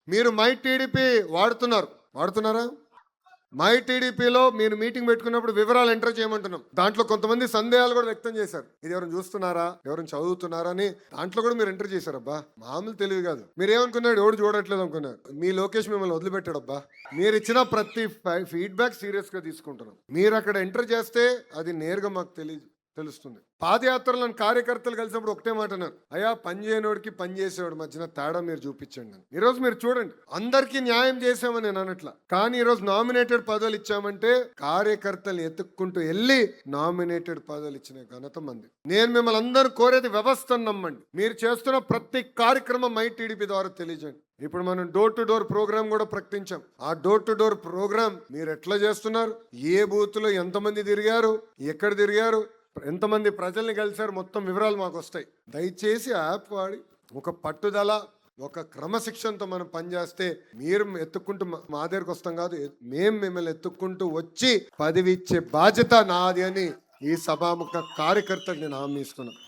మీరు my TDP వాడుతున్నారా? My టీడీపీలో మీరు మీటింగ్ పెట్టుకున్నప్పుడు వివరాలు ఎంటర్ చేయమంటున్నాం. దాంట్లో కొంతమంది సందేహాలు కూడా వ్యక్తం చేశారు. ఇది ఎవరైనా చూస్తున్నారా, ఎవరైనా చదువుతున్నారా అని. దాంట్లో కూడా మీరు ఎంటర్ చేశారబ్బా. మామూలు తెలివి కాదు. మీరు ఏమనుకున్నాడు, ఎవడు చూడట్లేదు అనుకున్నారు. మీ లోకేష్ మిమ్మల్ని వదిలిపెట్టాడబ్బా. మీరు ఇచ్చిన ప్రతి ఫీడ్బ్యాక్ సీరియస్ గా తీసుకుంటున్నాం. మీరు అక్కడ ఎంటర్ చేస్తే అది నేరుగా మాకు తెలుస్తుంది. పాదయాత్రలను కార్యకర్తలు కలిసినప్పుడు ఒకటే మాట అన్నారు, అయ్యా పని చేయనోడికి పని చేసేవాడు మధ్యన తేడా మీరు చూపించండి అని. ఈరోజు మీరు చూడండి, అందరికీ న్యాయం చేసామని నేను అనట్లా, కానీ ఈరోజు నామినేటెడ్ పదవులు ఇచ్చామంటే కార్యకర్తలు ఎత్తుక్కుంటూ వెళ్ళి నామినేటెడ్ పదవులు ఇచ్చిన ఘనత మంది. నేను మిమ్మల్ని అందరూ కోరేది వ్యవస్థను నమ్మండి. మీరు చేస్తున్న ప్రతి కార్యక్రమం మై టీడీపీ ద్వారా తెలియజేయండి. ఇప్పుడు మనం డోర్ టు డోర్ ప్రోగ్రామ్ కూడా ప్రకటించాం. ఆ డోర్ టు డోర్ ప్రోగ్రామ్ మీరు ఎట్లా చేస్తున్నారు, ఏ బూత్ లో ఎంతమంది తిరిగారు, ఎక్కడ తిరిగారు, ఎంతమంది ప్రజల్ని కలిసారు, మొత్తం వివరాలు మాకు వస్తాయి. దయచేసి యాప్ వాడి ఒక పట్టుదల, ఒక క్రమశిక్షణతో మనం పనిచేస్తే మీరు ఎత్తుక్కుంటూ మా దగ్గరకు వస్తాం కాదు, మేము మిమ్మల్ని ఎత్తుక్కుంటూ వచ్చి పదవి ఇచ్చే బాధ్యత నాది అని ఈ సభాముఖ కార్యకర్తకు నేను హామీ ఇస్తున్నాను.